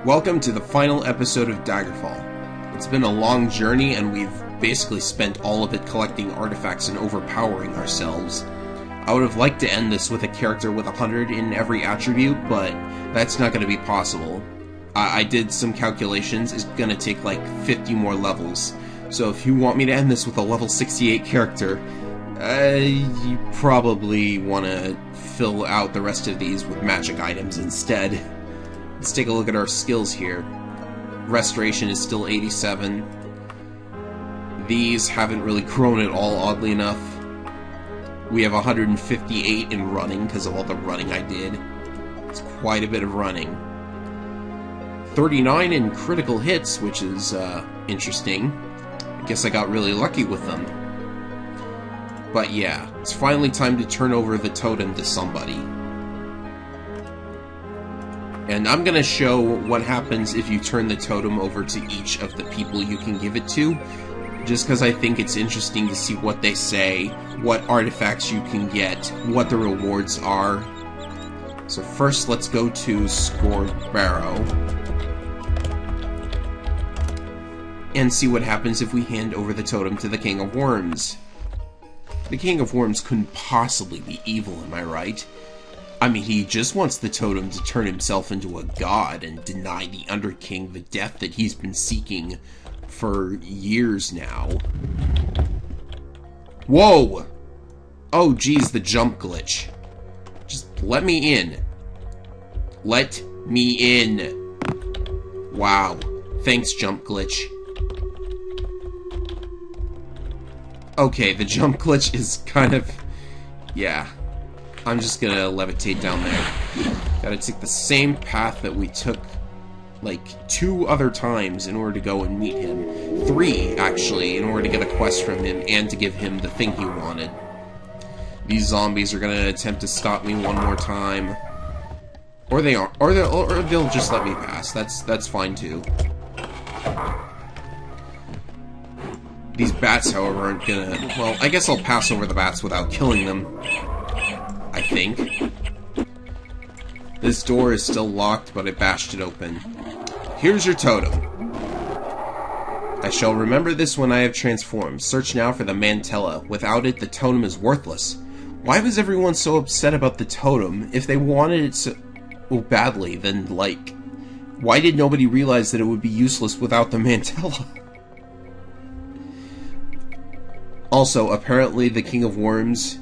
Welcome to the final episode of Daggerfall. It's been a long journey, and we've basically spent all of it collecting artifacts and overpowering ourselves. I would have liked to end this with a character with 100 in every attribute, but that's not going to be possible. I did some calculations. It's going to take like 50 more levels. So if you want me to end this with a level 68 character, you probably want to fill out the rest of these with magic items instead. Let's take a look at our skills here. Restoration is still 87. These haven't really grown at all, oddly enough. We have 158 in running because of all the running I did. It's quite a bit of running. 39 in critical hits, which is interesting. I guess I got really lucky with them. But yeah, it's finally time to turn over the totem to somebody. And I'm going to show what happens if you turn the totem over to each of the people you can give it to, just because I think it's interesting to see what they say, what artifacts you can get, what the rewards are. So first, let's go to Scored Barrow and see what happens if we hand over the totem to the King of Worms. The King of Worms couldn't possibly be evil, am I right? I mean, he just wants the totem to turn himself into a god and deny the Underking the death that he's been seeking for years now. Whoa! Oh, geez, the jump glitch. Just let me in. Let me in. Wow. Thanks, jump glitch. Okay, the jump glitch is kind of... yeah. I'm just gonna levitate down there. Gotta take the same path that we took, like, 2 other times in order to go and meet him. 3, actually, in order to get a quest from him and to give him the thing he wanted. These zombies are gonna attempt to stop me one more time. Or they are, or they'll just let me pass. That's fine too. These bats, however, aren't gonna... well, I guess I'll pass over the bats without killing them. I think. This door is still locked, but I bashed it open. Here's your totem. I shall remember this when I have transformed. Search now for the mantella. Without it, the totem is worthless. Why was everyone so upset about the totem? If they wanted it so badly, then, like, why did nobody realize that it would be useless without the mantella? Also, apparently the King of Worms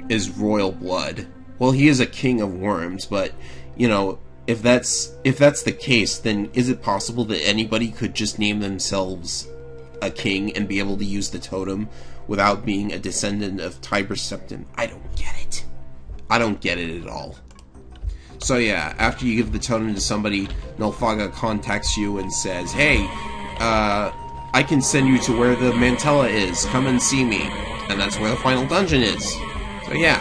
is royal blood. Well, he is a king of worms, but, you know, if that's the case, then is it possible that anybody could just name themselves a king and be able to use the totem without being a descendant of Tiber Septim? I don't get it. I don't get it at all. So yeah, after you give the totem to somebody, Nulfaga contacts you and says, hey, I can send you to where the mantella is. Come and see me. And that's where the final dungeon is. So yeah.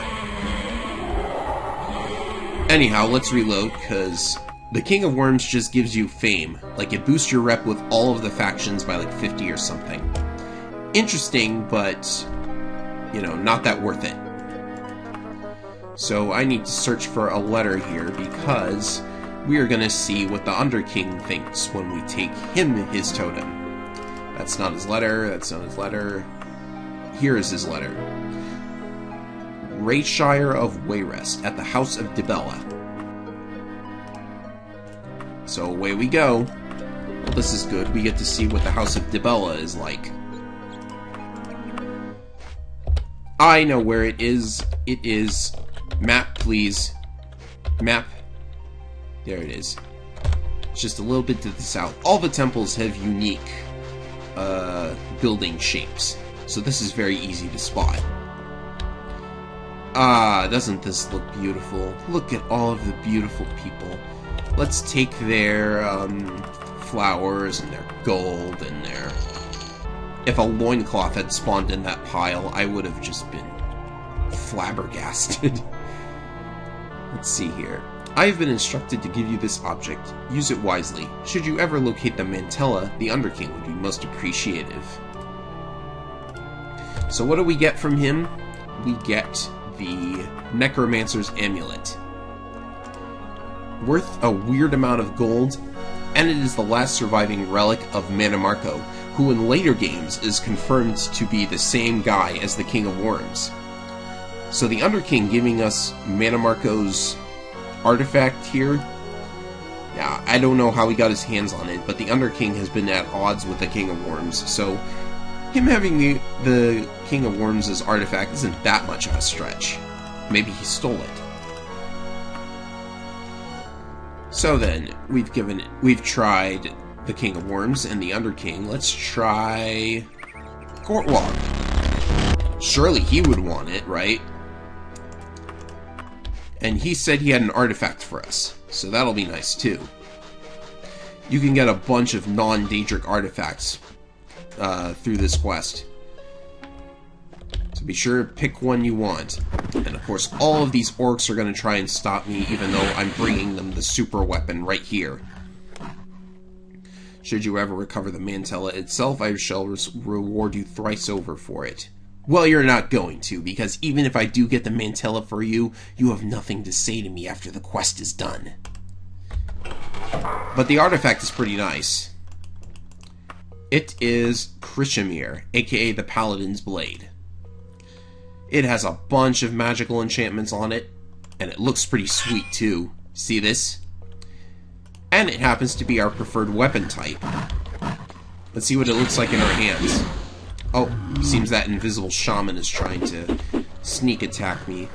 Anyhow, let's reload, because the King of Worms just gives you fame. Like, it boosts your rep with all of the factions by like 50 or something. Interesting, but, you know, not that worth it. So I need to search for a letter here, because we are going to see what the Underking thinks when we take him his totem. That's not his letter, that's not his letter. Here is his letter. Rayshire of Wayrest, at the House of Dibella. So away we go. Well, this is good. We get to see what the House of Dibella is like. I know where it is. It is... map, please. Map. There it is. It's just a little bit to the south. All the temples have unique building shapes, so this is very easy to spot. Ah, doesn't this look beautiful? Look at all of the beautiful people. Let's take their flowers and their gold and their... if a loincloth had spawned in that pile, I would have just been flabbergasted. Let's see here. I have been instructed to give you this object. Use it wisely. Should you ever locate the mantella, the Underking would be most appreciative. So what do we get from him? We get the Necromancer's Amulet. Worth a weird amount of gold. and it is the last surviving relic of Mannimarco, who in later games is confirmed to be the same guy as the King of Worms. So the Underking giving us Mannimarco's artifact here. Yeah, I don't know how he got his hands on it, but the Underking has been at odds with the King of Worms, so him having the King of Worms' artifact isn't that much of a stretch. Maybe he stole it. So then, we've tried the King of Worms and the Underking. Let's try Courtwalk. Surely he would want it, right? And he said he had an artifact for us, so that'll be nice too. You can get a bunch of non-Daedric artifacts through this quest. So be sure to pick one you want. And of course, all of these orcs are going to try and stop me, even though I'm bringing them the super weapon right here. Should you ever recover the Mantella itself, I shall reward you thrice over for it. Well, you're not going to, because even if I do get the Mantella for you, you have nothing to say to me after the quest is done. But the artifact is pretty nice. It is Krishamir, aka the Paladin's Blade. It has a bunch of magical enchantments on it, and it looks pretty sweet too. See this? And it happens to be our preferred weapon type. Let's see what it looks like in our hands. Oh, seems that invisible shaman is trying to sneak attack me.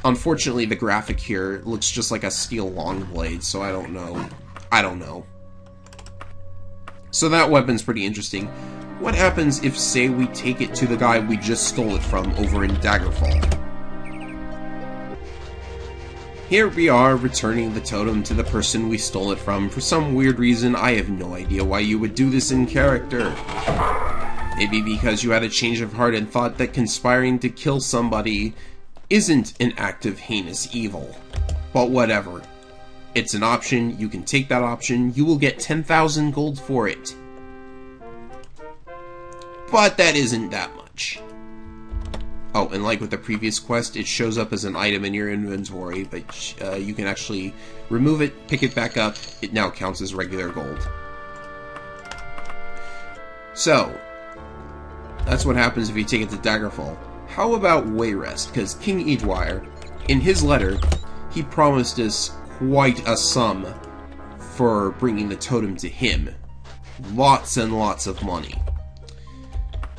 Unfortunately, the graphic here looks just like a steel longblade, so I don't know. So that weapon's pretty interesting. What happens if, say, we take it to the guy we just stole it from over in Daggerfall? Here we are, returning the totem to the person we stole it from. For some weird reason, I have no idea why you would do this in character. Maybe because you had a change of heart and thought that conspiring to kill somebody isn't an act of heinous evil. But whatever. It's an option, you can take that option, you will get 10,000 gold for it. But that isn't that much. Oh, and like with the previous quest, it shows up as an item in your inventory, but you can actually remove it, pick it back up, it now counts as regular gold. So, that's what happens if you take it to Daggerfall. How about Wayrest? Because King Edwire, in his letter, he promised us quite a sum for bringing the totem to him. Lots and lots of money.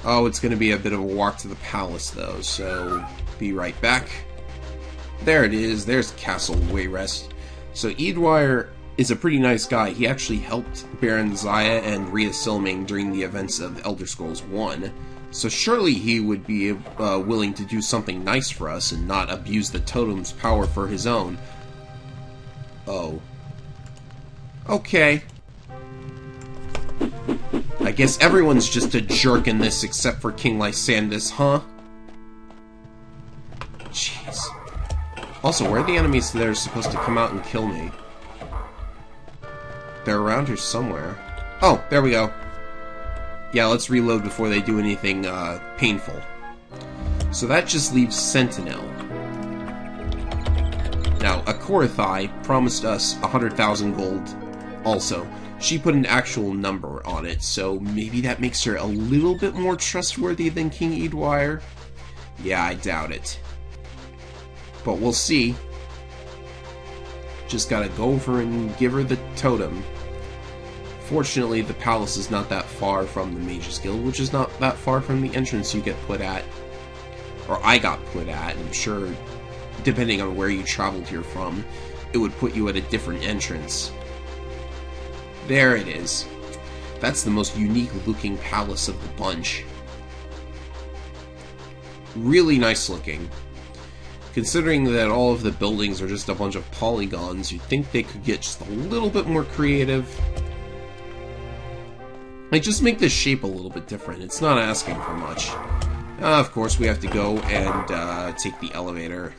Oh, it's going to be a bit of a walk to the palace, though, so be right back. There it is. There's Castle Wayrest. So Edwire is a pretty nice guy. He actually helped Baron Zaya and Rhea Silming during the events of Elder Scrolls 1. So surely he would be willing to do something nice for us and not abuse the totem's power for his own. Oh. Okay. I guess everyone's just a jerk in this except for King Lysandus, huh? Jeez. Also, where are the enemies that are supposed to come out and kill me? They're around here somewhere. Oh, there we go. Yeah, let's reload before they do anything painful. So that just leaves Sentinel. Now, Akorathai promised us 100,000 gold also. She put an actual number on it, so maybe that makes her a little bit more trustworthy than King Edwire? Yeah, I doubt it. But we'll see. Just gotta go over and give her the totem. Fortunately, the palace is not that far from the Mage's Guild, which is not that far from the entrance you get put at. Or I got put at, and I'm sure, depending on where you traveled here from, it would put you at a different entrance. There it is. That's the most unique looking palace of the bunch. Really nice looking. Considering that all of the buildings are just a bunch of polygons, you'd think they could get just a little bit more creative. Like, just make the shape a little bit different. It's not asking for much. Of course, we have to go and take the elevator.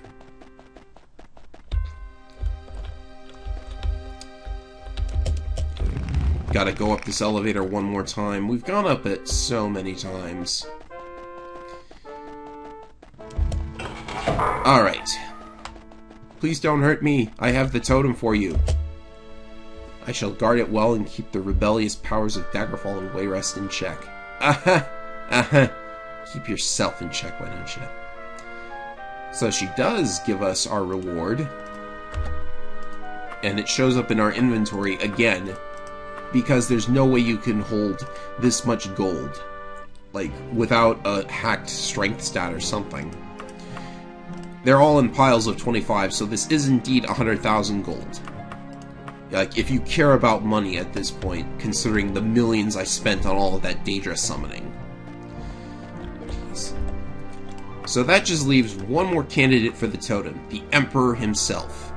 Gotta go up this elevator one more time. We've gone up it so many times. Alright. Please don't hurt me. I have the totem for you. I shall guard it well and keep the rebellious powers of Daggerfall and Wayrest in check. Aha! Aha! Keep yourself in check, why don't you? So she does give us our reward. And it shows up in our inventory again, because there's no way you can hold this much gold, like, without a hacked strength stat or something. They're all in piles of 25, so this is indeed 100,000 gold. Like, if you care about money at this point, considering the millions I spent on all of that Daedra summoning. Jeez. So that just leaves one more candidate for the totem, the Emperor himself.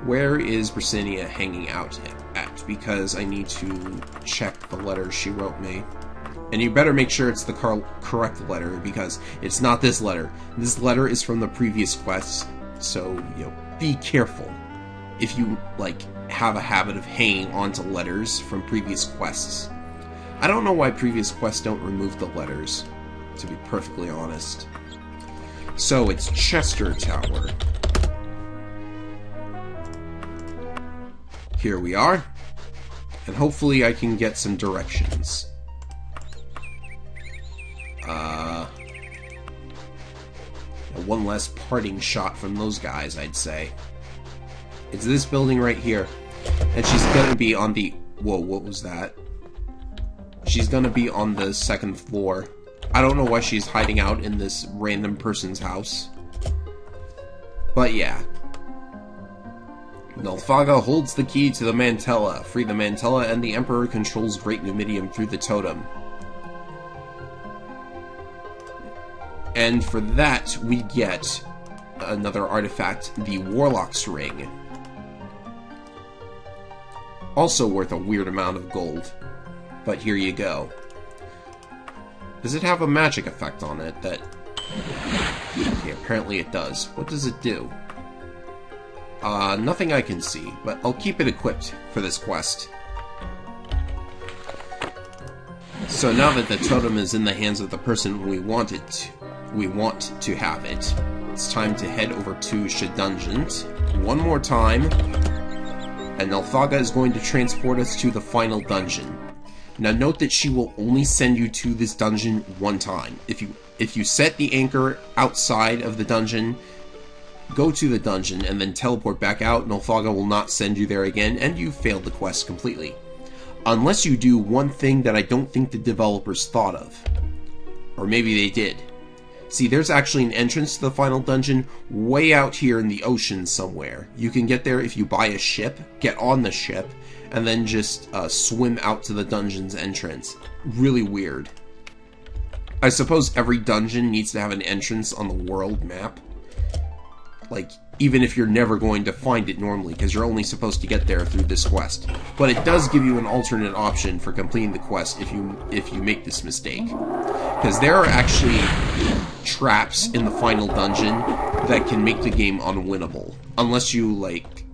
Where is Britannia hanging out at? Because I need to check the letter she wrote me. And you better make sure it's the correct letter, because it's not this letter. This letter is from the previous quest, so, you know, be careful if you, like, have a habit of hanging onto letters from previous quests. I don't know why previous quests don't remove the letters, to be perfectly honest. So, it's Chester Tower. Here we are, and hopefully I can get some directions. One less parting shot from those guys, I'd say. It's this building right here, and she's gonna be on the... Whoa, what was that? She's gonna be on the second floor. I don't know why she's hiding out in this random person's house. But yeah. Nulfaga holds the key to the Mantella. Free the Mantella, and the Emperor controls Great Numidium through the totem. And for that, we get another artifact, the Warlock's Ring. Also worth a weird amount of gold. But here you go. Does it have a magic effect on it that... Okay, apparently it does. What does it do? Nothing I can see, but I'll keep it equipped for this quest. So now that the totem is in the hands of the person we want to have it, it's time to head over to Shedungeon one more time, and Nulfaga is going to transport us to the final dungeon. Now note that she will only send you to this dungeon one time. If you set the anchor outside of the dungeon, go to the dungeon, and then teleport back out, Nulfaga will not send you there again, and you failed the quest completely. Unless you do one thing that I don't think the developers thought of. Or maybe they did. See, there's actually an entrance to the final dungeon way out here in the ocean somewhere. You can get there if you buy a ship, get on the ship, and then just swim out to the dungeon's entrance. Really weird. I suppose every dungeon needs to have an entrance on the world map. Like, even if you're never going to find it normally, because you're only supposed to get there through this quest. But it does give you an alternate option for completing the quest if you make this mistake. Because there are actually traps in the final dungeon that can make the game unwinnable. Unless you, like,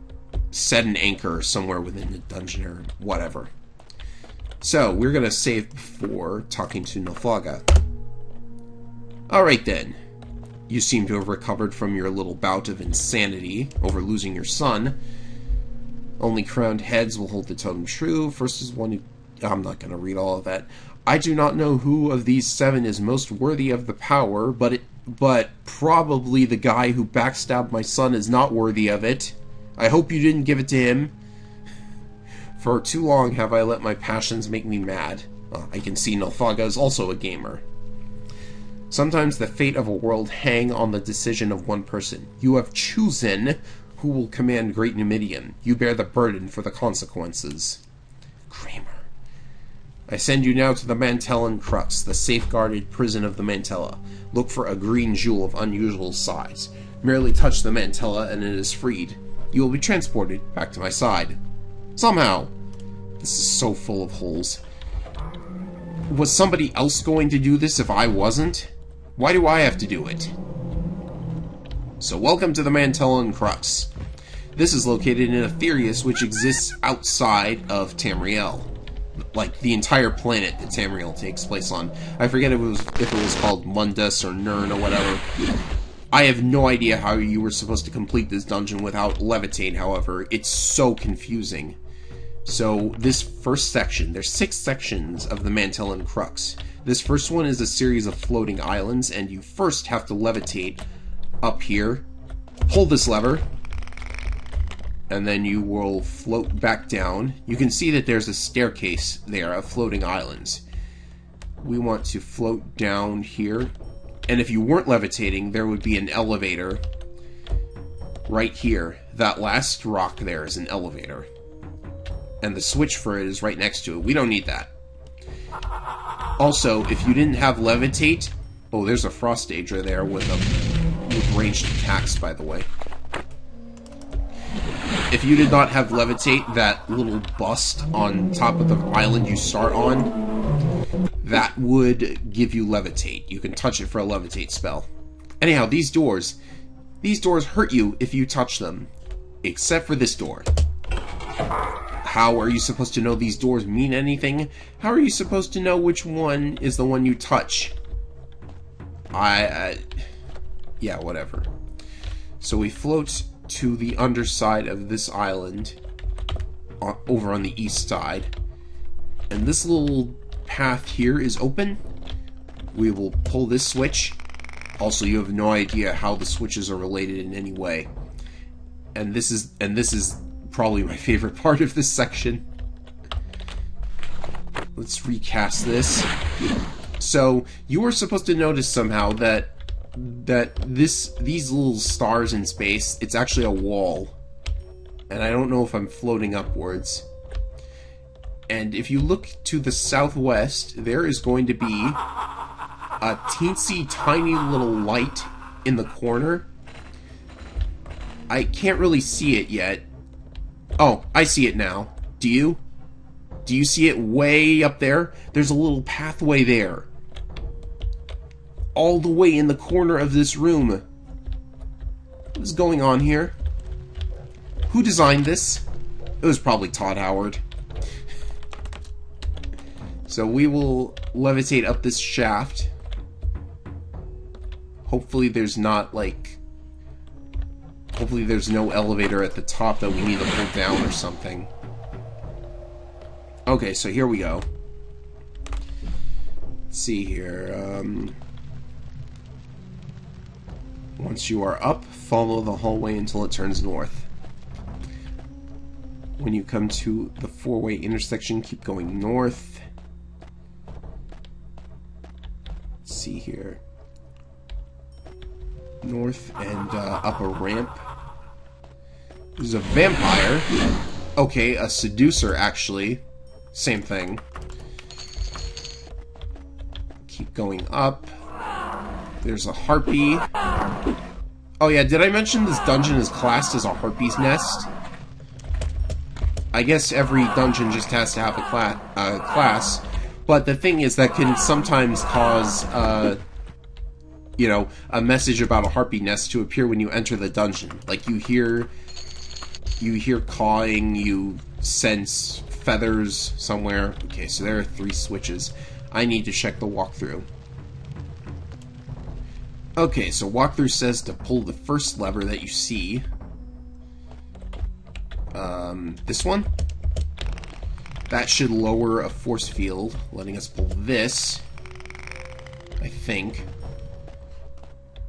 set an anchor somewhere within the dungeon or whatever. So, we're gonna save before talking to Nulfaga. Alright then. You seem to have recovered from your little bout of insanity over losing your son. Only crowned heads will hold the totem true. First is one who... I'm not going to read all of that. I do not know who of these 7 is most worthy of the power, but probably the guy who backstabbed my son is not worthy of it. I hope you didn't give it to him. For too long have I let my passions make me mad. I can see Nulfaga is also a gamer. Sometimes the fate of a world hang on the decision of one person. You have chosen who will command Great Numidium. You bear the burden for the consequences. Kramer. I send you now to the Mantellan Crux, the safeguarded prison of the Mantella. Look for a green jewel of unusual size. Merely touch the Mantella and it is freed. You will be transported back to my side. Somehow. This is so full of holes. Was somebody else going to do this if I wasn't? Why do I have to do it? So welcome to the Mantellan Crux. This is located in Aetherius, which exists outside of Tamriel. Like, the entire planet that Tamriel takes place on. I forget if it was called Mundus or Nirn or whatever. I have no idea how you were supposed to complete this dungeon without levitate, however. It's so confusing. So this first section, there's 6 sections of the Mantillon Crux. This first one is a series of floating islands, and you first have to levitate up here, pull this lever, and then you will float back down. You can see that there's a staircase there of floating islands. We want to float down here, and if you weren't levitating, there would be an elevator right here. That last rock there is an elevator. And the switch for it is right next to it. We don't need that. Also, if you didn't have levitate... Oh, there's a frost danger there with ranged attacks, by the way. If you did not have levitate, that little bust on top of the island you start on, that would give you levitate. You can touch it for a levitate spell. Anyhow, these doors hurt you if you touch them. Except for this door. How are you supposed to know these doors mean anything? How are you supposed to know which one is the one you touch? Yeah, whatever. So we float to the underside of this island, over on the east side. And this little path here is open. We will pull this switch. Also, you have no idea how the switches are related in any way. And this is probably my favorite part of this section. Let's recast this. So you were supposed to notice somehow that these little stars in space, it's actually a wall. And I don't know if I'm floating upwards. And if you look to the southwest, there is going to be a teensy tiny little light in the corner. I can't really see it yet. Oh, I see it now. Do you? Do you see it way up there? There's a little pathway there. All the way in the corner of this room. What is going on here? Who designed this? It was probably Todd Howard. So we will levitate up this shaft. Hopefully there's not, like... Hopefully there's no elevator at the top that we need to pull down or something. Okay, so here we go. Let's see here. Once you are up, follow the hallway until it turns north. When you come to the 4-way intersection, keep going north. Let's see here. North and up a ramp. There's a vampire. Okay, a seducer, actually. Same thing. Keep going up. There's a harpy. Oh yeah, did I mention this dungeon is classed as a harpy's nest? I guess every dungeon just has to have a class. But the thing is, that can sometimes cause, you know, a message about a harpy nest to appear when you enter the dungeon. Like, you hear cawing, you sense feathers somewhere. Okay, so there are 3 switches. I need to check the walkthrough. Okay, so walkthrough says to pull the first lever that you see. This one? That should lower a force field, letting us pull this. I think.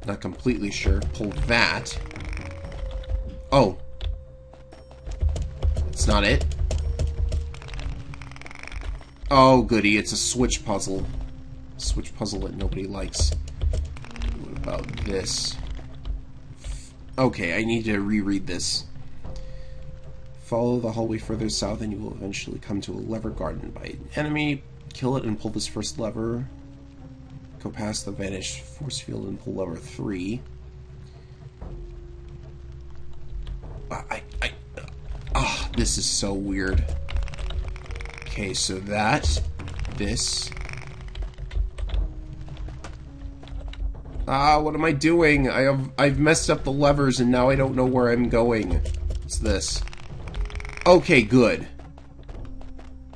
Not completely sure. Pull that. Oh. It's not it? Oh, goody. It's a switch puzzle. Switch puzzle that nobody likes. What about this? Okay, I need to reread this. Follow the hallway further south and you will eventually come to a lever guarded by an enemy. Kill it and pull this first lever. Go past the vanished force field and pull lever 3. This is so weird. Okay, so this. What am I doing? I've messed up the levers and now I don't know where I'm going. What's this? Okay, good.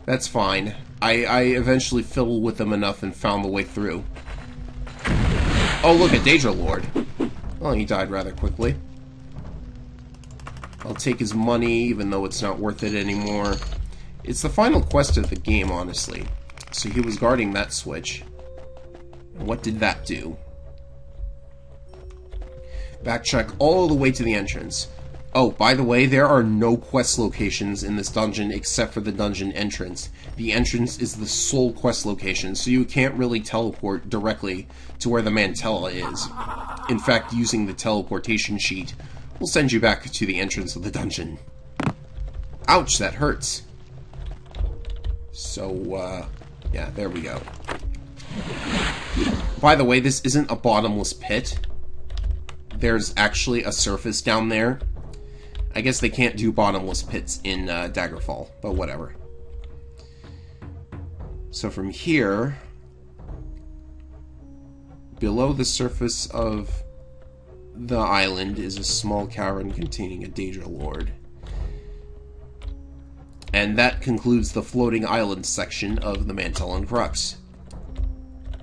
That's fine. I eventually fiddled with them enough and found the way through. Oh, look, a Daedra Lord. Well, he died rather quickly. I'll take his money, even though it's not worth it anymore. It's the final quest of the game, honestly. So he was guarding that switch. What did that do? Backtrack all the way to the entrance. Oh, by the way, there are no quest locations in this dungeon except for the dungeon entrance. The entrance is the sole quest location, so you can't really teleport directly to where the Mantella is. In fact, using the teleportation sheet will send you back to the entrance of the dungeon. Ouch, that hurts. So, yeah, there we go. By the way, this isn't a bottomless pit. There's actually a surface down there. I guess they can't do bottomless pits in Daggerfall, but whatever. So from here, below the surface of the island is a small cavern containing a Daedra Lord. And that concludes the floating island section of the Mantella and Crux.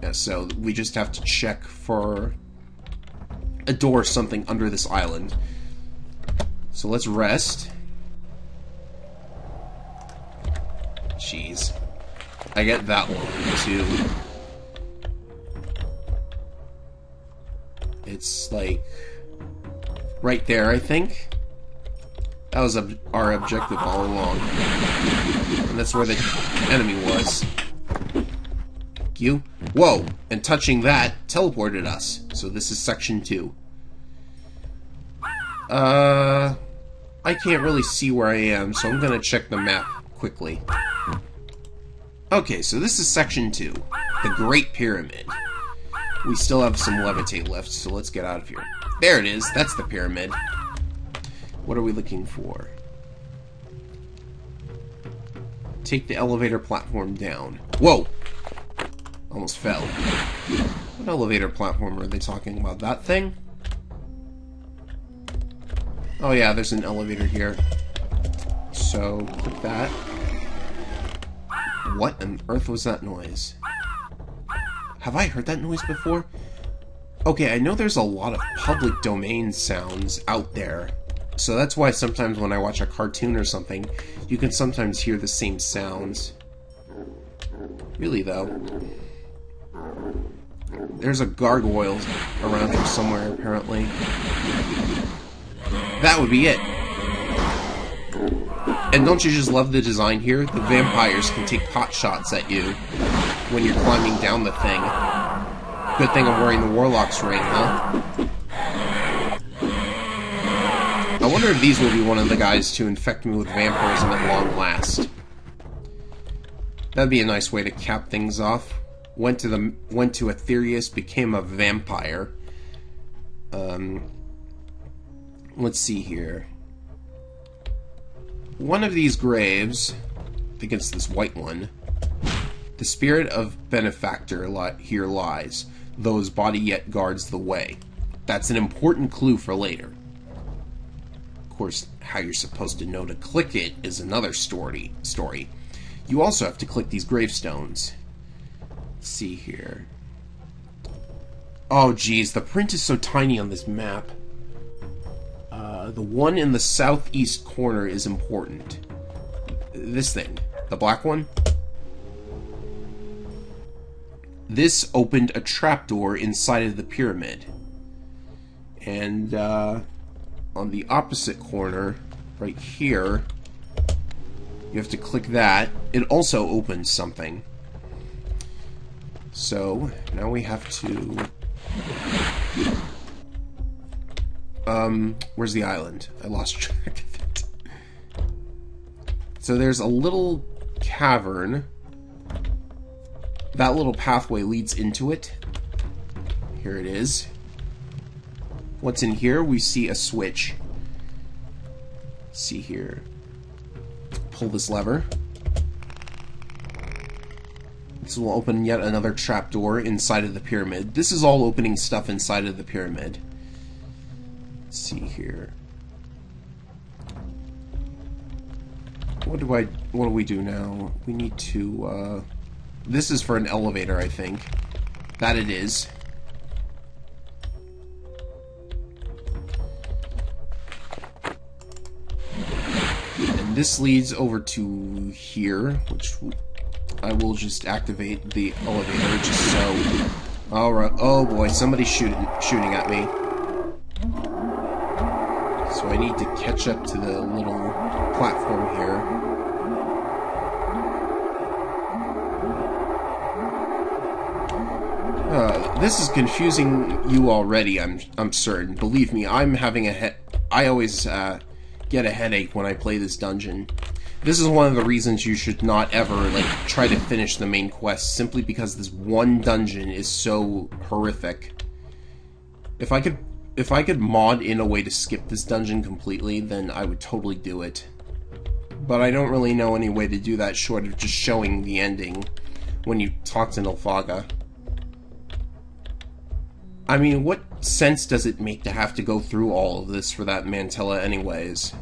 Yeah, so we just have to check for a door or something under this island. So let's rest. Jeez. I get that one, too. It's, like, right there, I think. That was our objective all along. And that's where the enemy was. Thank you. Whoa! And touching that teleported us. So this is section 2. I can't really see where I am, so I'm gonna check the map quickly. Okay, so this is section 2. The Great Pyramid. We still have some levitate left, so let's get out of here. There it is. That's the pyramid. What are we looking for? Take the elevator platform down. Whoa! Almost fell. What elevator platform are they talking about? That thing? Oh yeah, there's an elevator here. So, click that. What on earth was that noise? Have I heard that noise before? Okay, I know there's a lot of public domain sounds out there. So that's why sometimes when I watch a cartoon or something, you can sometimes hear the same sounds. Really, though. There's a gargoyle around here somewhere, apparently. That would be it. And don't you just love the design here? The vampires can take pot shots at you when you're climbing down the thing. Good thing I'm wearing the Warlock's ring, huh? I wonder if these will be one of the guys to infect me with vampirism at long last. That'd be a nice way to cap things off. Went to Aetherius, became a vampire. Let's see here. One of these graves, I think it's this white one, the spirit of benefactor here lies, though his body yet guards the way. That's an important clue for later. Of course, how you're supposed to know to click it is another story. You also have to click these gravestones. Let's see here. Oh geez, the print is so tiny on this map. The one in the southeast corner is important. This thing. The black one? This opened a trapdoor inside of the pyramid. And, on the opposite corner, right here, you have to click that. It also opens something. So, now we have to... where's the island? I lost track of it. So there's a little cavern. That little pathway leads into it. Here it is. What's in here? We see a switch. Let's see here. Pull this lever. This will open yet another trapdoor inside of the pyramid. This is all opening stuff inside of the pyramid. Let's see here. What do we do now? We need to, this is for an elevator, I think. That it is. And this leads over to here, which I will just activate the elevator just so. Alright, oh boy, somebody's shooting at me. So I need to catch up to the little platform here. This is confusing you already, I'm certain. Believe me, I'm having I always get a headache when I play this dungeon. This is one of the reasons you should not ever, like, try to finish the main quest, simply because this one dungeon is so horrific. If I could mod in a way to skip this dungeon completely, then I would totally do it. But I don't really know any way to do that short of just showing the ending when you talk to Nilfgaard. I mean, what sense does it make to have to go through all of this for that Mantella anyways?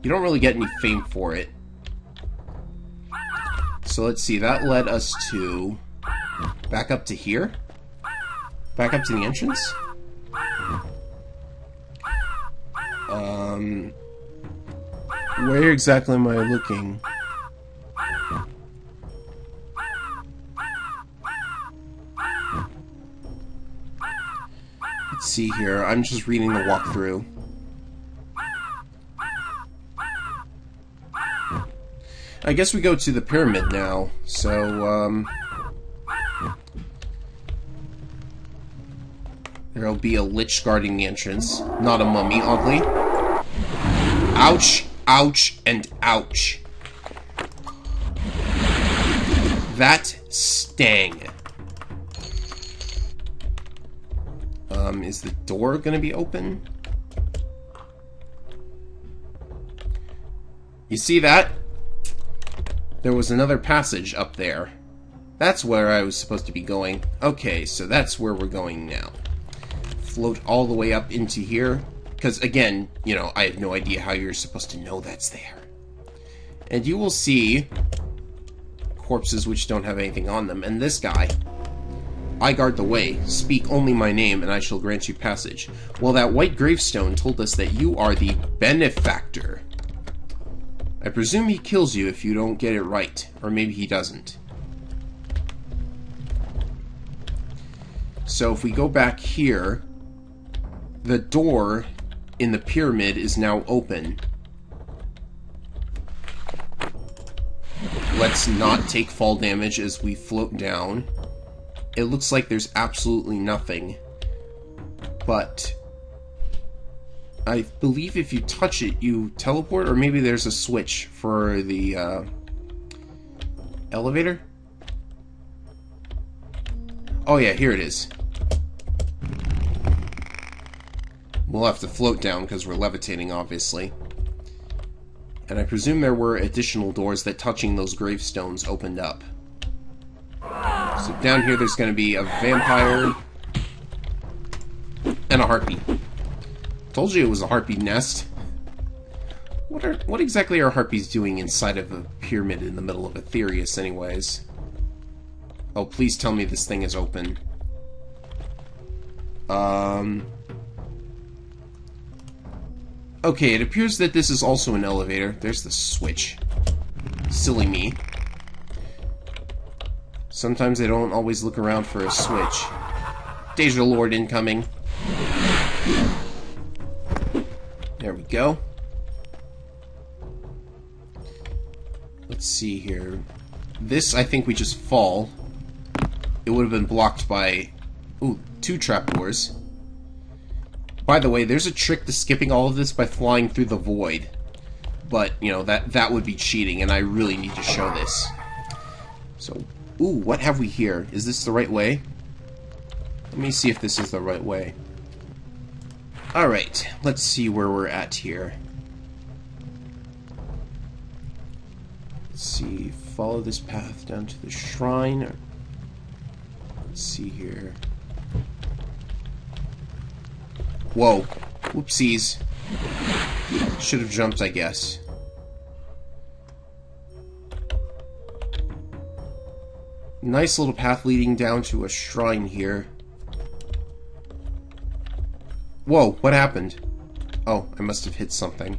You don't really get any fame for it. So let's see, that led us to... back up to here? Back up to the entrance? Where exactly am I looking? Let's see here, I'm just reading the walkthrough. I guess we go to the pyramid now, so, there'll be a lich guarding the entrance, not a mummy, oddly. Ouch, ouch, and ouch. That stang. Is the door gonna be open? You see that? There was another passage up there. That's where I was supposed to be going. Okay, so that's where we're going now. Float all the way up into here. Because, again, you know, I have no idea how you're supposed to know that's there. And you will see corpses which don't have anything on them. And this guy. I guard the way. Speak only my name, and I shall grant you passage. Well, that white gravestone told us that you are the benefactor. I presume he kills you if you don't get it right. Or maybe he doesn't. So if we go back here, the door in the pyramid is now open. Let's not take fall damage as we float down. It looks like there's absolutely nothing. But I believe if you touch it, you teleport, or maybe there's a switch for the elevator? Oh yeah, here it is. We'll have to float down because we're levitating, obviously. And I presume there were additional doors that touching those gravestones opened up. So down here there's going to be a vampire and a harpy. Told you it was a harpy nest. What exactly are harpies doing inside of a pyramid in the middle of Aetherius anyways? Oh, please tell me this thing is open. Okay, it appears that this is also an elevator. There's the switch. Silly me. Sometimes I don't always look around for a switch. Deja Lord incoming. There we go. Let's see here. This, I think we just fall. It would have been blocked by... ooh, 2 trapdoors. By the way, there's a trick to skipping all of this by flying through the void. But, you know, that would be cheating, and I really need to show this. So, ooh, what have we here? Is this the right way? Let me see if this is the right way. Alright, let's see where we're at here. Let's see, follow this path down to the shrine. Let's see here. Whoa. Whoopsies. Should have jumped, I guess. Nice little path leading down to a shrine here. Whoa, what happened? Oh, I must have hit something.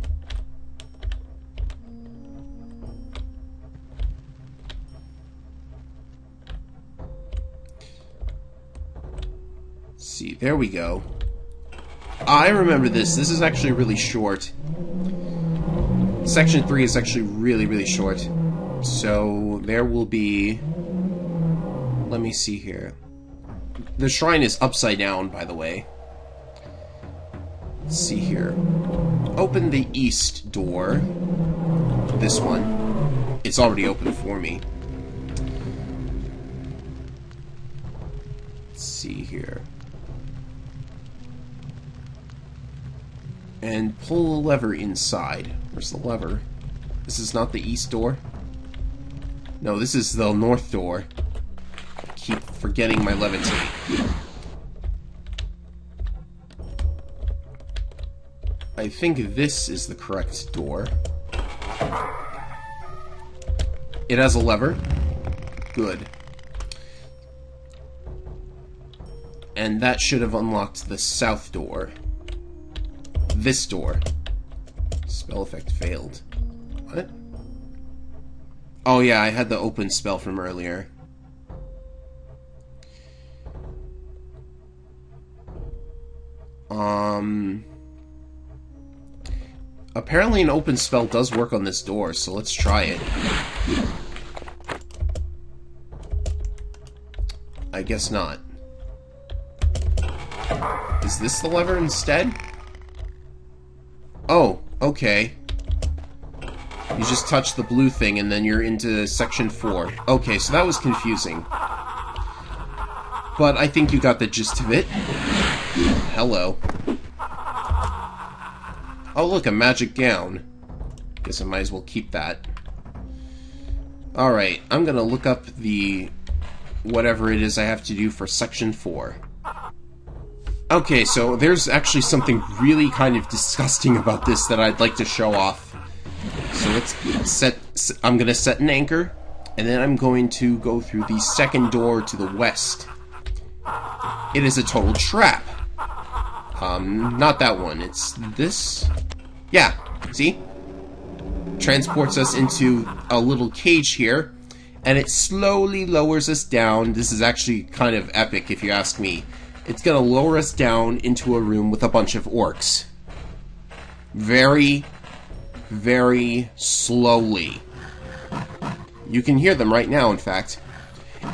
see, there we go. I remember this. This is actually really short. Section 3 is actually really, really short. So, there will be... Let me see here. The shrine is upside down, by the way. Let's see here. Open the east door. This one. It's already open for me. Let's see here. And pull the lever inside. Where's the lever? This is not the east door? No, this is the north door. I keep forgetting my levitate. I think this is the correct door. It has a lever. Good. And that should have unlocked the south door. This door. Spell effect failed. What? Oh yeah, I had the open spell from earlier. Apparently an open spell does work on this door, so let's try it. I guess not. Is this the lever instead? Oh, okay. You just touch the blue thing and then you're into section 4. Okay, so that was confusing. But I think you got the gist of it. Hello. Oh look, a magic gown. Guess I might as well keep that. Alright, I'm gonna look up the... whatever it is I have to do for section 4. Okay, so there's actually something really kind of disgusting about this that I'd like to show off. So let's set... I'm gonna set an anchor, and then I'm going to go through the second door to the west. It is a total trap. Not that one. It's this. Yeah, see? Transports us into a little cage here, and it slowly lowers us down. This is actually kind of epic, if you ask me. It's gonna lower us down into a room with a bunch of orcs. Very, very slowly. You can hear them right now, in fact.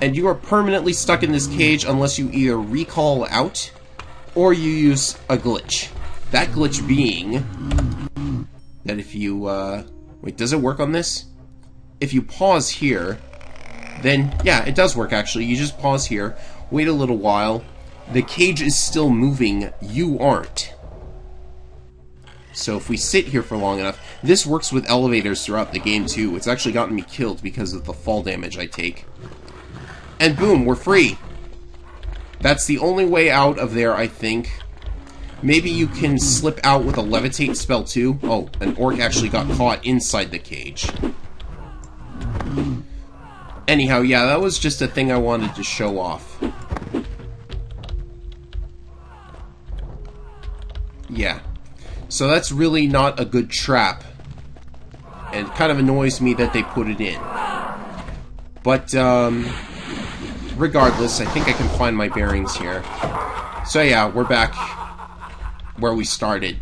And you are permanently stuck in this cage unless you either recall out or you use a glitch. That glitch being that if you, wait, does it work on this? If you pause here, then, yeah, it does work actually. You just pause here, wait a little while, the cage is still moving, you aren't. So if we sit here for long enough, this works with elevators throughout the game too. It's actually gotten me killed because of the fall damage I take. And boom, we're free! That's the only way out of there, I think. Maybe you can slip out with a levitate spell too. Oh, an orc actually got caught inside the cage. Anyhow, yeah, that was just a thing I wanted to show off. Yeah. So that's really not a good trap. And it kind of annoys me that they put it in. But, regardless, I think I can find my bearings here. So yeah, we're back where we started.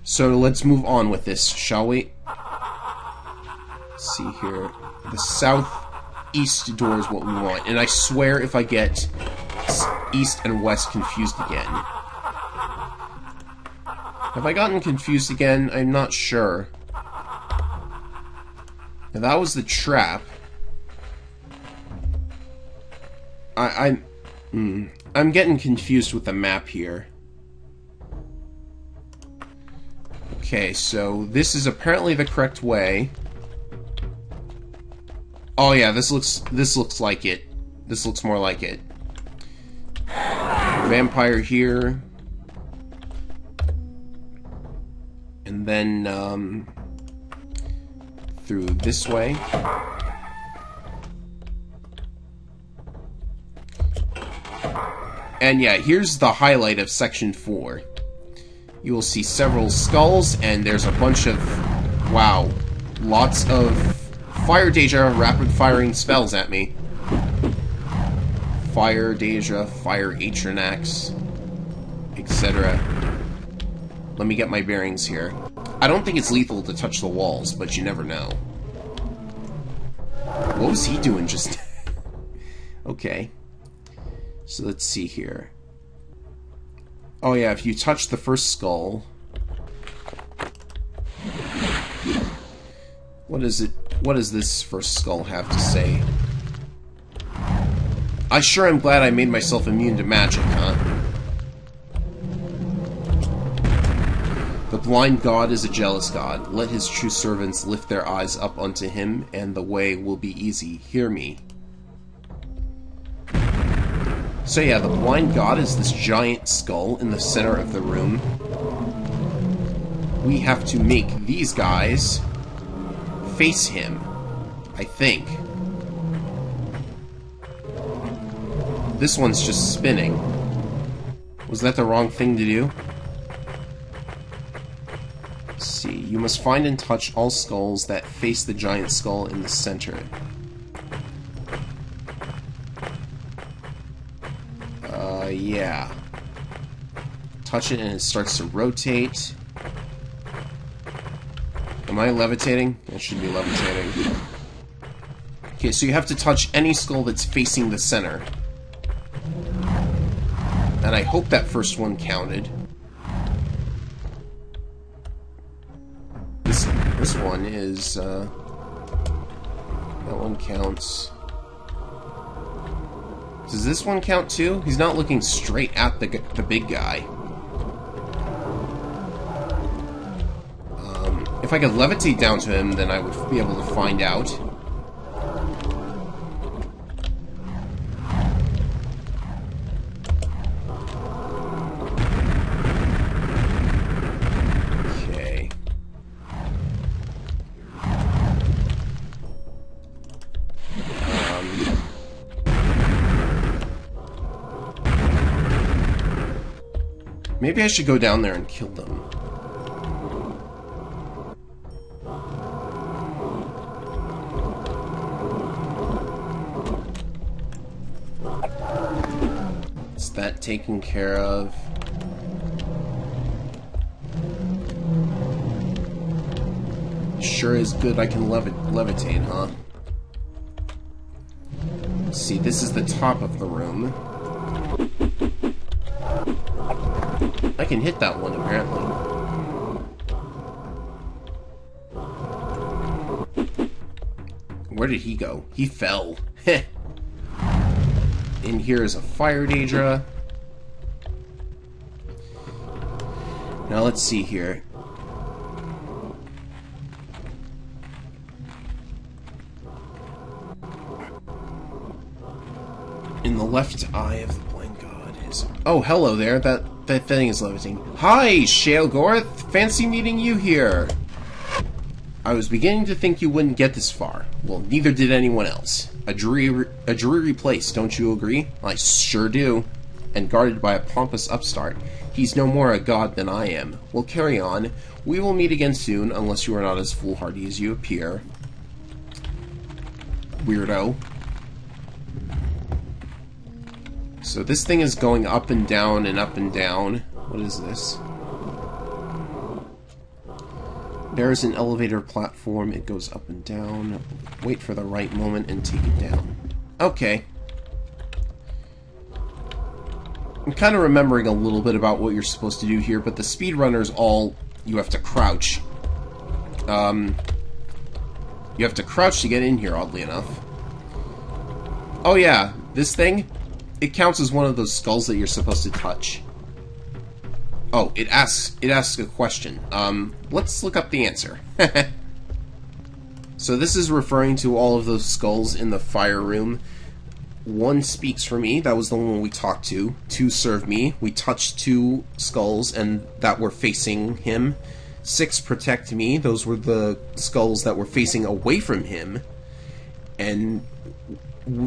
So let's move on with this, shall we? Let's see here. The southeast door is what we want. And I swear if I get east and west confused again. Have I gotten confused again? I'm not sure. Now that was the trap. I'm getting confused with the map here. Okay, so this is apparently the correct way. Oh yeah, this looks like it. This looks more like it. Vampire here. And then through this way. And yeah, here's the highlight of Section 4. You will see several skulls, and there's a bunch of, wow, lots of Fire Deja rapid-firing spells at me. Fire Deja, Fire Atronax. etc. Let me get my bearings here. I don't think it's lethal to touch the walls, but you never know. What was he doing just... Okay. So let's see here. Oh yeah, if you touch the first skull... What is it? What does this first skull have to say? I sure am glad I made myself immune to magic, huh? The blind god is a jealous god. Let his true servants lift their eyes up unto him, and the way will be easy. Hear me. So yeah, the blind god is this giant skull in the center of the room. We have to make these guys face him, I think. This one's just spinning. Was that the wrong thing to do? Let's see. You must find and touch all skulls that face the giant skull in the center. Yeah. Touch it and it starts to rotate. Am I levitating? I should be levitating. Okay, so you have to touch any skull that's facing the center. And I hope that first one counted. This one is, that one counts. Does this one count too? He's not looking straight at the big guy. If I could levitate down to him, then I would be able to find out. Okay. Maybe I should go down there and kill them. Is that taken care of? Sure is good I can levitate, huh? Let's see, this is the top of the room. I can hit that one, apparently. Where did he go? He fell. Heh. In here is a fire Daedra. Now let's see here. In the left eye of the blind god is... Oh, hello there. That thing is levitating. Hi, Shaelgorth! Fancy meeting you here! I was beginning to think you wouldn't get this far. Well, neither did anyone else. A dreary place, don't you agree? I sure do. And guarded by a pompous upstart. He's no more a god than I am. Well, carry on. We will meet again soon, unless you are not as foolhardy as you appear. Weirdo. So this thing is going up and down and up and down. What is this? There is an elevator platform. It goes up and down. Wait for the right moment and take it down. Okay. I'm kind of remembering a little bit about what you're supposed to do here, but the speedrunners all... You have to crouch. You have to crouch to get in here, oddly enough. Oh yeah, this thing... It counts as one of those skulls that you're supposed to touch. Oh, it asks a question. Let's look up the answer. So this is referring to all of those skulls in the fire room. 1 speaks for me, that was the one we talked to. 2 serve me, we touched 2 skulls and that were facing him. 6 protect me, those were the skulls that were facing away from him. And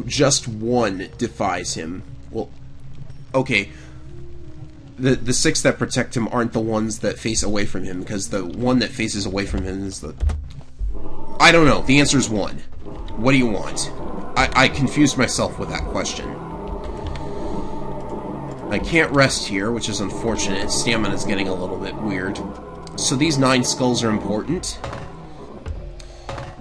just 1 defies him. Well, okay. The 6 that protect him aren't the ones that face away from him, because the one that faces away from him is the... I don't know. The answer is 1. What do you want? I confused myself with that question. I can't rest here, which is unfortunate. Stamina's getting a little bit weird. So these 9 skulls are important.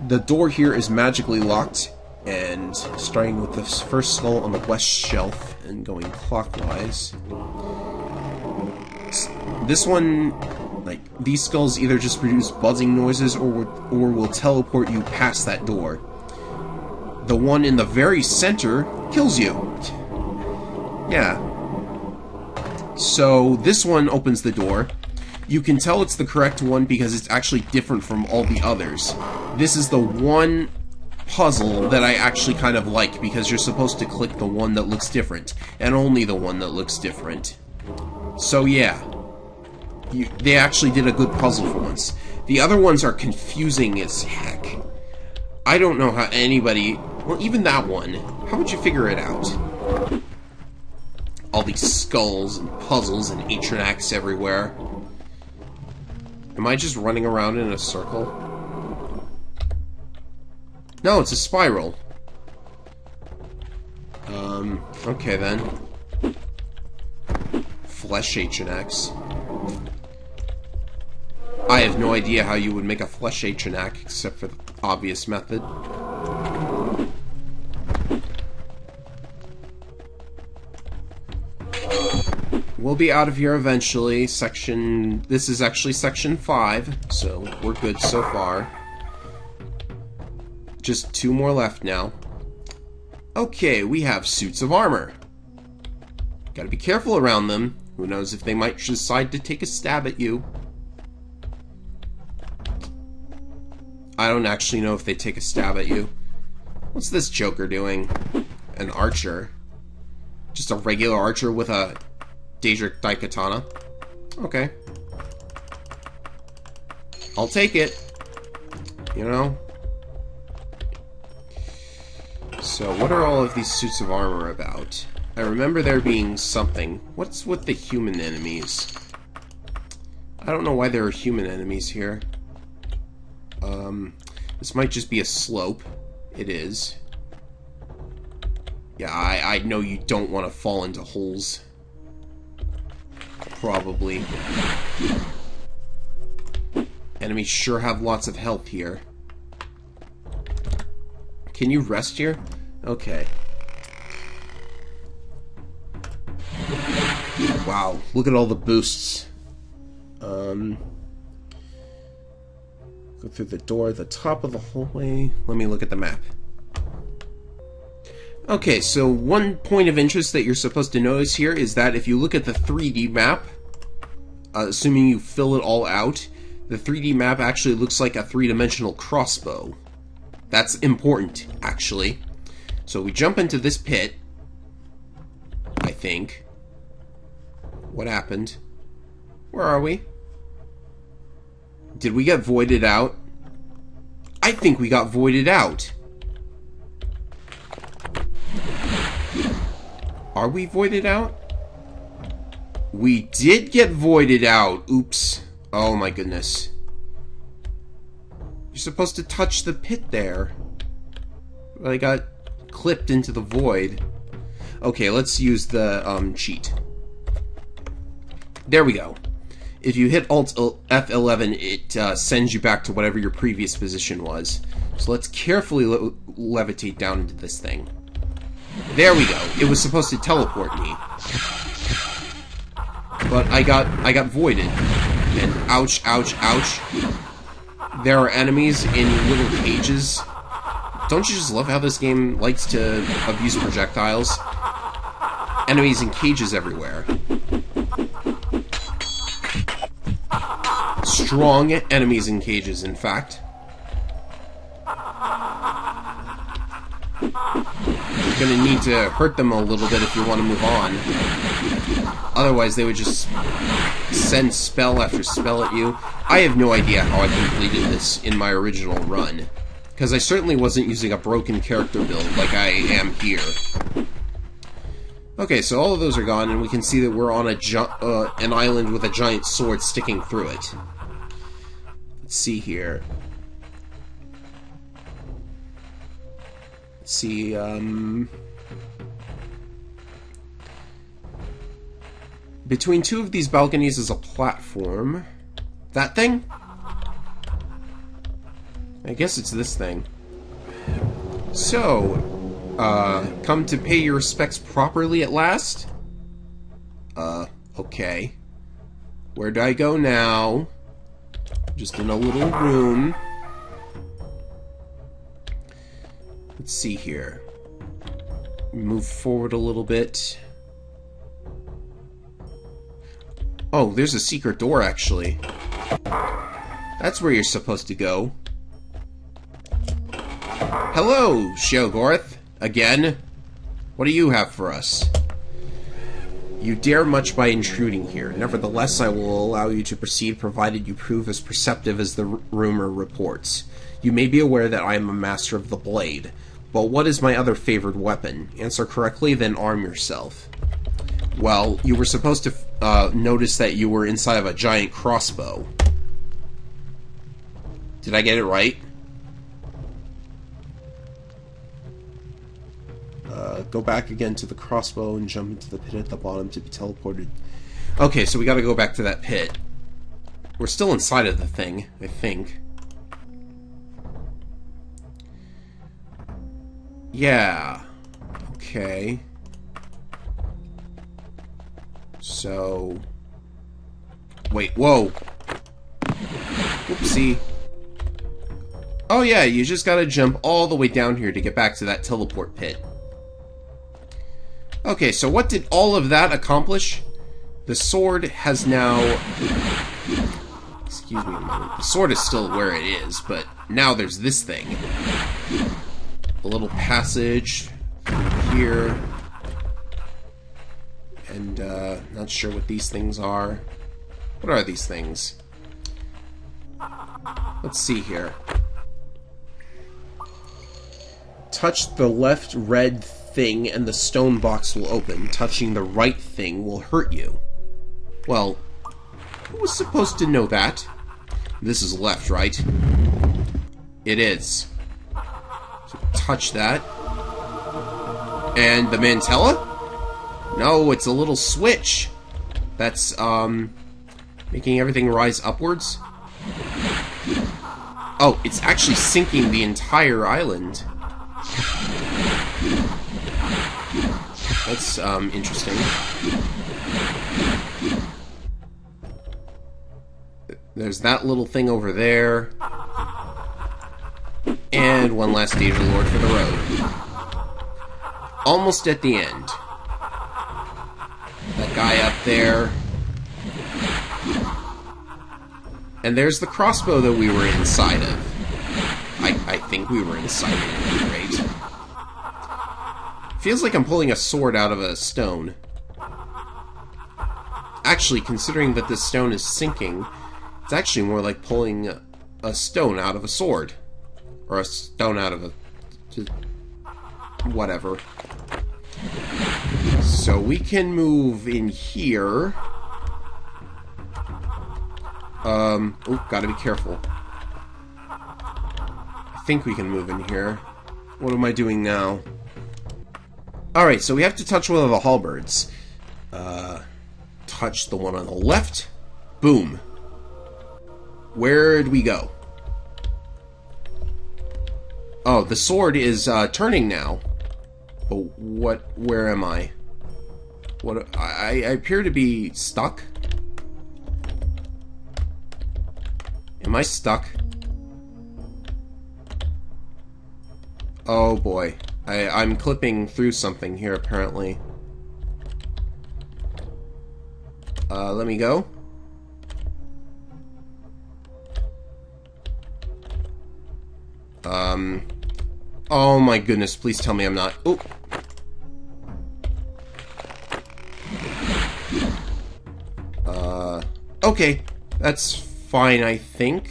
The door here is magically locked, and starting with the first skull on the west shelf and going clockwise. This one, like, these skulls either just produce buzzing noises or will teleport you past that door. The one in the very center kills you. Yeah. So this one opens the door. You can tell it's the correct one because it's actually different from all the others. This is the one puzzle that I actually kind of like, because you're supposed to click the one that looks different, and only the one that looks different. So yeah, they actually did a good puzzle for once. The other ones are confusing as heck. I don't know how anybody... Well, even that one, how would you figure it out? All these skulls and puzzles and Atronax everywhere. Am I just running around in a circle? No, it's a spiral. Okay then. Flesh Atronax. I have no idea how you would make a flesh Atronax except for the obvious method. We'll be out of here eventually. This is actually section 5, so we're good so far. Just 2 more left now. Okay, we have suits of armor. Gotta be careful around them. Who knows if they might decide to take a stab at you. I don't actually know if they take a stab at you. What's this Joker doing? An archer. Just a regular archer with a Daedric Daikatana. Okay. I'll take it. You know? So, what are all of these suits of armor about? I remember there being something. What's with the human enemies? I don't know why there are human enemies here. This might just be a slope. It is. Yeah, I know you don't want to fall into holes. Probably. Enemies sure have lots of health here. Can you rest here? Okay. Wow, look at all the boosts. Go through the door at the top of the hallway. Let me look at the map. Okay, so one point of interest that you're supposed to notice here is that if you look at the 3D map, assuming you fill it all out, the 3D map actually looks like a 3-dimensional crossbow. That's important, actually. So we jump into this pit, I think. What happened? Where are we? Did we get voided out? I think we got voided out. Are we voided out? We did get voided out. Oops. Oh my goodness. You're supposed to touch the pit there. But I got clipped into the void. Okay, let's use the cheat. There we go. If you hit Alt F11, it sends you back to whatever your previous position was. So let's carefully levitate down into this thing. There we go. It was supposed to teleport me. But I got voided. And ouch, ouch, ouch. There are enemies in little cages. Don't you just love how this game likes to abuse projectiles? Enemies in cages everywhere. Strong enemies in cages, in fact. You're gonna need to hurt them a little bit if you want to move on. Otherwise, they would just send spell after spell at you. I have no idea how I completed this in my original run, because I certainly wasn't using a broken character build like I am here. Okay, so all of those are gone, and we can see that we're on an island with a giant sword sticking through it. Let's see here. Let's see, Between two of these balconies is a platform. That thing? I guess it's this thing. So, come to pay your respects properly at last? Okay. Where do I go now? Just in a little room. Let's see here. Move forward a little bit. Oh, there's a secret door, actually. That's where you're supposed to go. Hello, Shogorth. Again. What do you have for us? You dare much by intruding here. Nevertheless, I will allow you to proceed, provided you prove as perceptive as the rumor reports. You may be aware that I am a master of the blade. But what is my other favored weapon? Answer correctly, then arm yourself. Well, you were supposed to notice that you were inside of a giant crossbow. Did I get it right? Go back again to the crossbow and jump into the pit at the bottom to be teleported. Okay, so we gotta go back to that pit. We're still inside of the thing, I think. Yeah. Okay. So... Wait, whoa! Whoopsie. Oh yeah, you just gotta jump all the way down here to get back to that teleport pit. Okay, so what did all of that accomplish? The sword has now... Excuse me a moment. The sword is still where it is, but now there's this thing. A little passage here. And, not sure what these things are. What are these things? Let's see here. Touch the left red thing and the stone box will open. Touching the right thing will hurt you. Well, who was supposed to know that? This is left, right? It is. So touch that. And the mantella? No, it's a little switch. That's, making everything rise upwards. Oh, it's actually sinking the entire island. That's, interesting. There's that little thing over there. And one last Danger Lord for the road. Almost at the end. That guy up there. And there's the crossbow that we were inside of. I think we were inside of it at any rate. Feels like I'm pulling a sword out of a stone. Actually, considering that this stone is sinking, it's actually more like pulling a stone out of a sword. Or a stone out of a... whatever. So we can move in here. Oh, gotta be careful. I think we can move in here. What am I doing now? Alright, so we have to touch one of the halberds. Touch the one on the left. Boom. Where'd we go? Oh, the sword is, turning now. But where am I? I appear to be stuck. Am I stuck? Oh boy. I'm clipping through something here, apparently. Let me go. Oh my goodness, please tell me I'm not... Oh! Okay. That's fine, I think.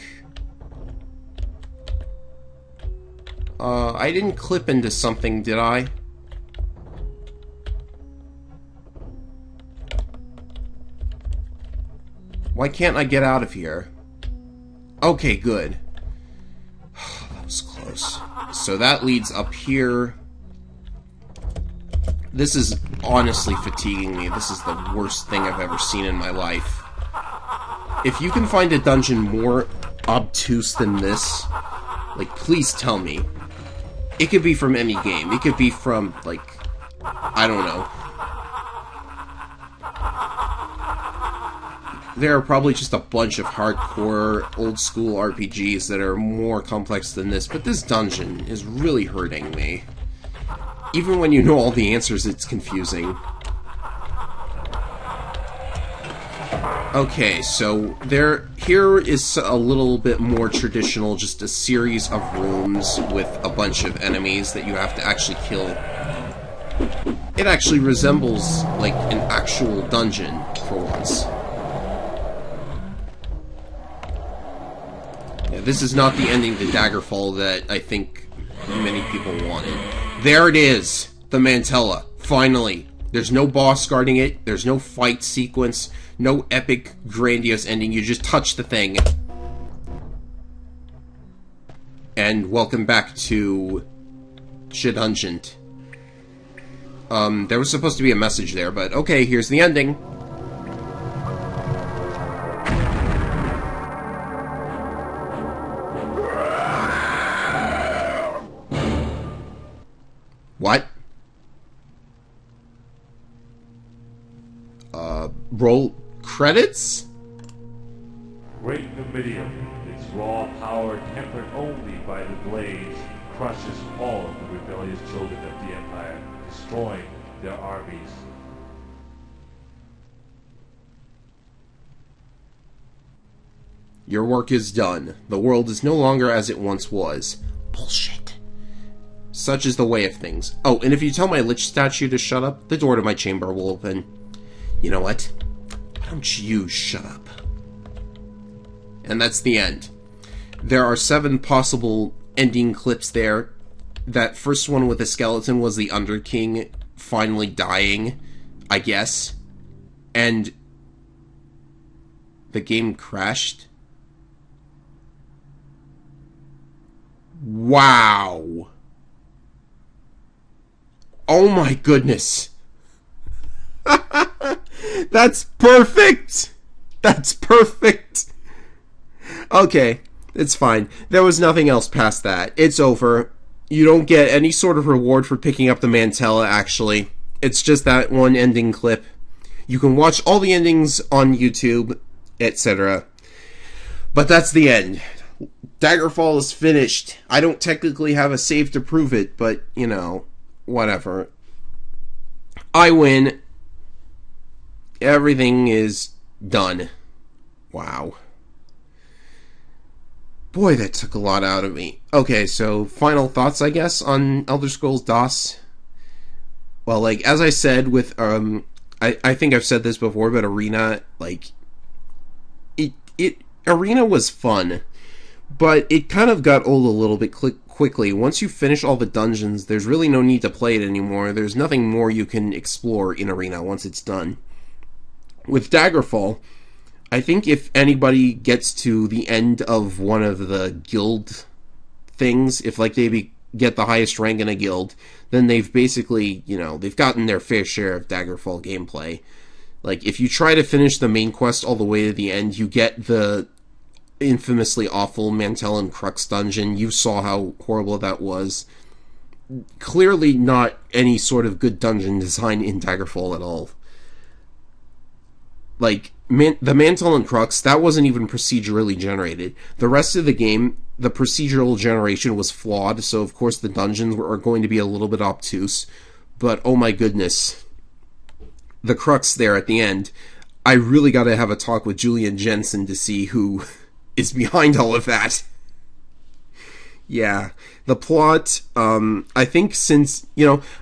I didn't clip into something, did I? Why can't I get out of here? Okay, good. That was close. So that leads up here. This is honestly fatiguing me. This is the worst thing I've ever seen in my life. If you can find a dungeon more obtuse than this, like, please tell me. It could be from any game. It could be from, like, I don't know. There are probably just a bunch of hardcore, old-school RPGs that are more complex than this, but this dungeon is really hurting me. Even when you know all the answers, it's confusing. Okay, so here is a little bit more traditional, just a series of rooms with a bunch of enemies that you have to actually kill. It actually resembles, like, an actual dungeon, for once. Yeah, this is not the ending to Daggerfall that I think many people wanted. There it is! The Mantella. Finally. There's no boss guarding it, there's no fight sequence, no epic, grandiose ending, you just touch the thing. And welcome back to Shidungeon. There was supposed to be a message there, but okay, here's the ending. What? Roll credits? Great Numidium, its raw power tempered only by the blaze, crushes all of the rebellious children of the Empire, destroying their armies. Your work is done. The world is no longer as it once was. Bullshit. Such is the way of things. Oh, and if you tell my Lich statue to shut up, the door to my chamber will open. You know what? Why don't you shut up? And that's the end. There are 7 possible ending clips there. That first one with the skeleton was the Underking finally dying, I guess. And the game crashed. Wow. Oh my goodness. That's perfect! That's perfect! Okay, it's fine. There was nothing else past that. It's over. You don't get any sort of reward for picking up the Mantella, actually. It's just that one ending clip. You can watch all the endings on YouTube, etc. But that's the end. Daggerfall is finished. I don't technically have a save to prove it, but, you know, whatever. I win. Everything is done. Wow. Boy, that took a lot out of me. Okay, so final thoughts, I guess, on Elder Scrolls DOS. Well, like, as I said with, I think I've said this before, but Arena, like, Arena was fun, but it kind of got old a little bit quickly. Once you finish all the dungeons, there's really no need to play it anymore. There's nothing more you can explore in Arena once it's done. With Daggerfall, I think if anybody gets to the end of one of the guild things, if like they get the highest rank in a guild, then they've basically, you know, they've gotten their fair share of Daggerfall gameplay. Like, if you try to finish the main quest all the way to the end, you get the infamously awful Mantell and Crux dungeon. You saw how horrible that was. Clearly not any sort of good dungeon design in Daggerfall at all. Like, the Mantell and Crux, that wasn't even procedurally generated. The rest of the game, the procedural generation was flawed, so of course the dungeons are going to be a little bit obtuse. But, oh my goodness. The Crux there at the end, I really gotta have a talk with Julian Jensen to see who is behind all of that. Yeah. The plot, I think since,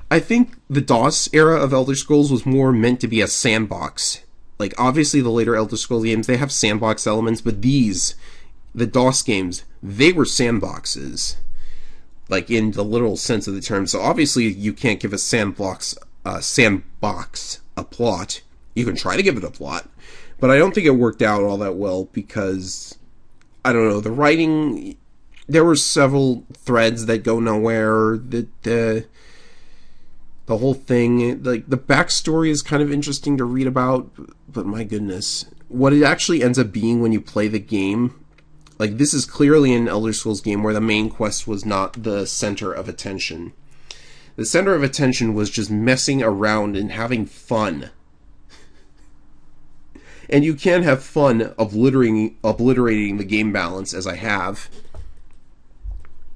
I think the DOS era of Elder Scrolls was more meant to be a sandbox. Like, obviously the later Elder Scrolls games, they have sandbox elements, but these, the DOS games, they were sandboxes. Like, in the literal sense of the term. So obviously you can't give a sandbox a plot. You can try to give it a plot. But I don't think it worked out all that well because, I don't know, the writing, there were several threads that go nowhere. The whole thing, like, the backstory is kind of interesting to read about, but my goodness. What it actually ends up being when you play the game, like, this is clearly an Elder Scrolls game where the main quest was not the center of attention. The center of attention was just messing around and having fun. And you can have fun obliterating the game balance, as I have.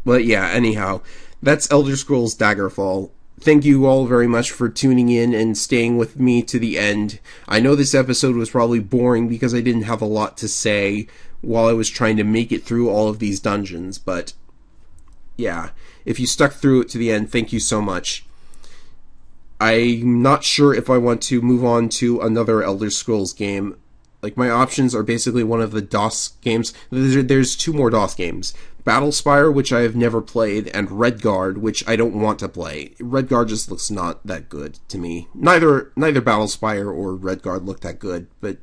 But yeah, anyhow, that's Elder Scrolls Daggerfall. Thank you all very much for tuning in and staying with me to the end. I know this episode was probably boring because I didn't have a lot to say while I was trying to make it through all of these dungeons, but yeah, if you stuck through it to the end, thank you so much. I'm not sure if I want to move on to another Elder Scrolls game. Like, my options are basically one of the DOS games. There's 2 more DOS games. Battlespire, which I have never played, and Redguard, which I don't want to play. Redguard just looks not that good to me. Neither Battlespire or Redguard look that good, but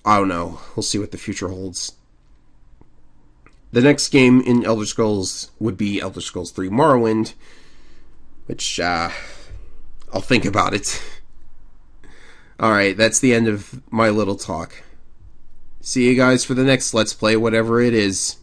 I don't know. We'll see what the future holds. The next game in Elder Scrolls would be Elder Scrolls 3 Morrowind, which, I'll think about it. Alright, that's the end of my little talk. See you guys for the next Let's Play, whatever it is.